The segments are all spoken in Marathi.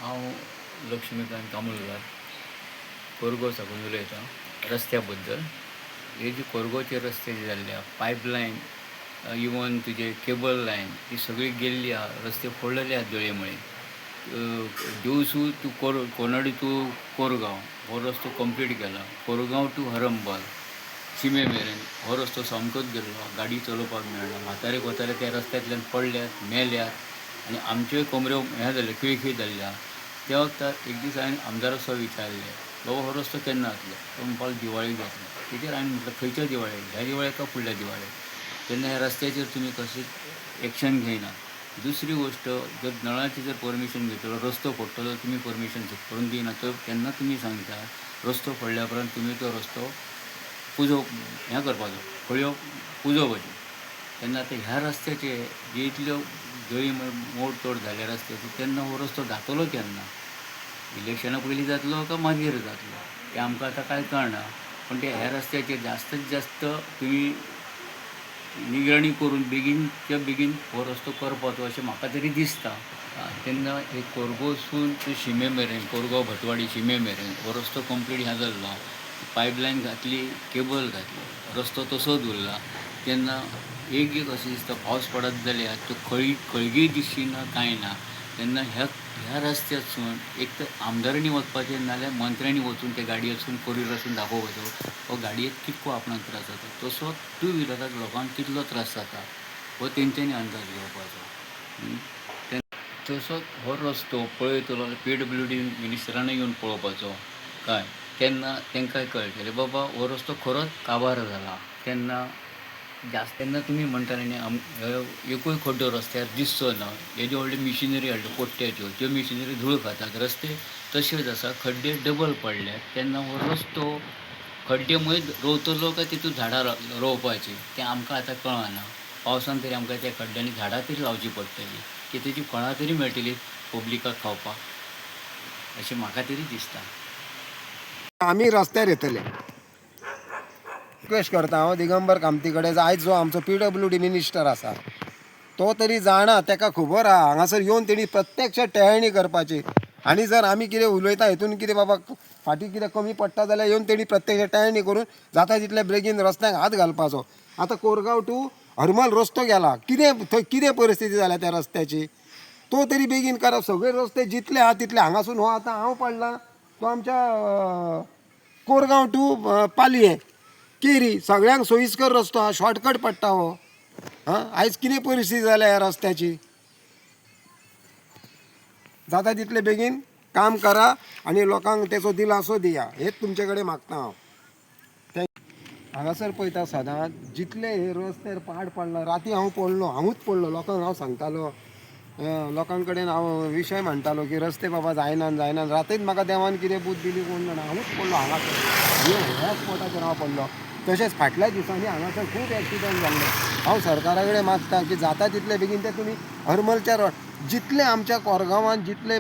हांव लक्ष्मीकांत कामुलकार कोरगांव साकून उलयतां. रस्त्या बद्दल हे जे कोरगांवचे रस्ते जे जाल्ले पायपलायन इवन तुजे केबल लायन ती सगळी गेल्ली आहा. रस्ते फोडलेले आहात जळयेमुळे. दिवसू टू कोनडी टू कोरगांव हो रस्तो कंप्लीट केला. कोरगांव टू हरंबल शिमे मेरेन हो रस्तो सामकोच गेल्लो. गाडी चलोवपाक मेळना. म्हातारे कोतारे त्या रस्त्यांतल्यान पडल्यात, मेल्यात आनी आमच्योय कोमऱ्यो हें जाल्यो खिळखिळ जाल्ल्या. त्या वक्तार एक दीस हांवें आमदाराक विचारलें, बाबा हो रस्तो केन्ना जातलो? तो म्हणपाक दिवाळीक जातलो. तेजेर हांवें म्हटलं खंयच्या दिवाळेक? ह्या दिवाळेक का फुडल्या दिवाळेक? तेन्ना ह्या रस्त्याचेर तुमी कशें एक्शन घेयना. दुसरी गोश्ट, जर नळाची जर परमिशन घेतलो, रस्तो फोडटलो तुमी परमिशन करून दिना, तर तेन्ना तुमी सांगता रस्तो फोडल्या उपरांत तुमी तो रस्तो हें करपाचो, खळयो पुजोवपाच्यो. तेन्ना आतां ह्या रस्त्याचे जे इतल्यो जळी मोड तोड जाल्या रस्त्याची, तेन्ना हो रस्तो जातलो केन्ना? इलेक्शना पयलीं जातलो काय मागीर जातलो तें आमकां आतां कांय कळना. पण ते ह्या रस्त्याचेर जास्तीत जास्त तुमी निगराणी करून बेगीनच्या बेगीन हो रस्तो करपाचो अशें म्हाका तरी दिसता. तेन्ना हे कोरगांवसून ते शिमे मेरेन, कोरगांव भटवाडी शिमे मेरेन हो रस्तो कंप्लीट ह्या जाल्लो. पायपलायन घातली, केबल घातली, रस्तो तसोच उरला. तेन्ना एक अशें दिसता पावस पडत जाल्यार तो खळगी दिसना कांय ना. तेन्ना ह्या रस्त्यासून एक तर आमदारांनी वचपाचें, नाजाल्यार मंत्र्यांनी वचून ते गाडये वचून कोरीर वचून दाखोवपाचो हो गाडयेक कितको आपणाक त्रास जाता. तसो टू व्हिलराक लोकांक कितलो त्रास जाता हो तेंच्यांनी अंदाज घेवपाचो. तसोच हो रस्तो पळयतलो PWD मिनिस्टरान येवन पळोवपाचो काय. तेन्ना तांकांय कळटलें बाबा हो रस्तो खरोच काबार जाला. तेन्ना तुमी म्हणटाले न्ही एकूय खड्डो रस्त्यार दिसचो ना. हेज्यो व्हडल्यो मिशिनरी हाडल्यो पोट्ट्याच्यो, त्यो मिशिनरी धूळ खातात. रस्ते तशेंच आसा, खड्डे डबल पडल्यात. तेन्ना हो रस्तो खड्डे मयत रोवतलो काय तितून झाडां रोवपाची तें आमकां आतां कळना. पावसान तरी आमकां त्या खड्ड्यांनी झाडां तरी लावची पडटली की तेजी फळां तरी मेळटली पब्लिकाक खावपाक, अशें म्हाका तरी दिसता. आमी रस्त्यार येतले. रिक्वेस्ट करता हांव दिगंबर कामती कडेन, आयज जो आमचो PWD मिनिस्टर आसा तो तरी जाणा, ताका खबर आहा हांगासर येवन तेणी प्रत्यक्ष टेळणी करपाची. आनी जर आमी कितें उलयता हितून कितें बाबा फाटीं कितें कमी पडटा जाल्यार येवन तेणी प्रत्यक्ष टेळणी करून जाता तितले बेगीन रस्त्याक हात घालपाचो. आतां कोरगांव टू हरमल रस्तो गेला, थंय कितें परिस्थिती जाल्या त्या रस्त्याची तो तरी बेगीन करप. सगळे रस्ते जितले आहा तितले हांगासून हो आतां हांव पडला तो आमच्या कोरगांव टू पालये केरी सगळ्यांक सोयीस्कर रस्तो हा, शॉर्टकट पडटा हो. आयज कितें परिस्थिती जाल्या ह्या रस्त्याची. जाता तितले बेगीन काम करा आनी लोकांक तेचो दिलासो दिया, हेच तुमचे कडेन मागता हांव. हांगासर पळयता सदांच जितले हे रस्त्यार पाड पडला. राती हांवूच पडलो लोकांक हांव सांगतालो, लोकां कडेन हांव विशय म्हणटालो की रस्ते बाबा जायना. रातीच म्हाका देवान कितें बूद दिली कोण जाणा, हांवूच पडलो हांगासर ह्या स्पॉटाचेर हांव पडलो. तशेंच फाटल्या दिसांनी हांगासर खूब एक्सिडंट जाल्ले. हांव सरकारा कडेन मागता की जाता तितले बेगीन ते तुमी हरमलच्या जितले आमच्या कोरगांवान जितले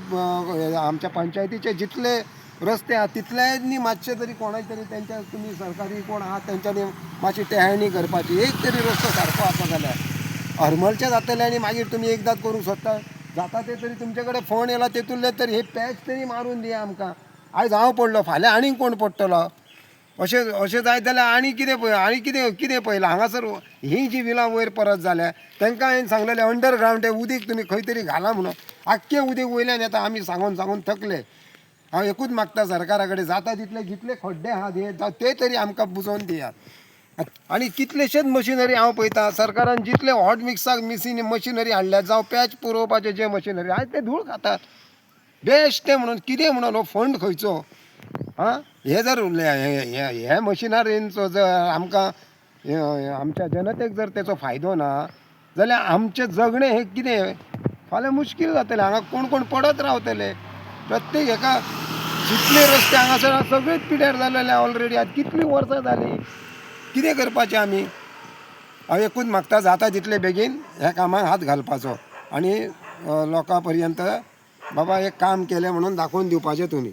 आमच्या पंचायतीचे जितले रस्ते आहात तितल्यांनी मातशे तरी कोणाय तरी तेंच्या तुमी सरकारी कोण आहात तेंच्यांनी मातशी टेळणी करपाची. एक तरी रस्तो सारको आसा जाल्यार हरमलचे जातले आनी मागीर तुमी एकदांच करूंक सोदता. जाता ते तरी तुमचे कडेन फोन येयला तेतूंतले तरी हे पॅच तरी मारून दिया आमकां. आयज हांव पडलो फाल्यां आनीक कोण पडटलो. अशें जायत जाल्यार आनी कितें पळयलां हांगासर. ही जी विलां वयर परत जाल्या तांकां हांवें सांगलेलें अंडरग्रावंड तें उदीक तुमी खंय तरी घाला म्हणून. आख्खें उदीक वयल्यान येता आमी सांगून थकले. हांव एकूच मागता सरकारा कडेन जाता तितले जितले खड्डे आहात ते तरी आमकां बुजोवन दियात. आनी कितलेशेच मशिनरी हांव पळयता सरकारान जितले हॉट मिक्साक मशिनरी हाडल्यात जावं पॅच पुरोवपाचे जे मशिनरी आयज ते धूळ खातात. बेश्टे म्हणून कितें म्हणून हो फंड खंयचो. हे जर हे मशिनरींचो जर आमकां आमच्या जनतेक जर तेचो फायदो ना जाल्यार आमचें जगणें हें कितें फाल्यां मुश्कील जातलें. हांगा कोण पडत रावतले. प्रत्येक हेका जितले रस्ते हांगासर सगळेच पिड्यार जाल्ले ऑलरेडी आतां कितलीं वर्सां जालीं. कितें करपाचें आमी. हांव एकूच मागता जाता तितले बेगीन ह्या कामाक हात घालपाचो आनी लोकां पर्यंत बाबा एक काम केलें म्हणून दाखोवन दिवपाचें तुमी.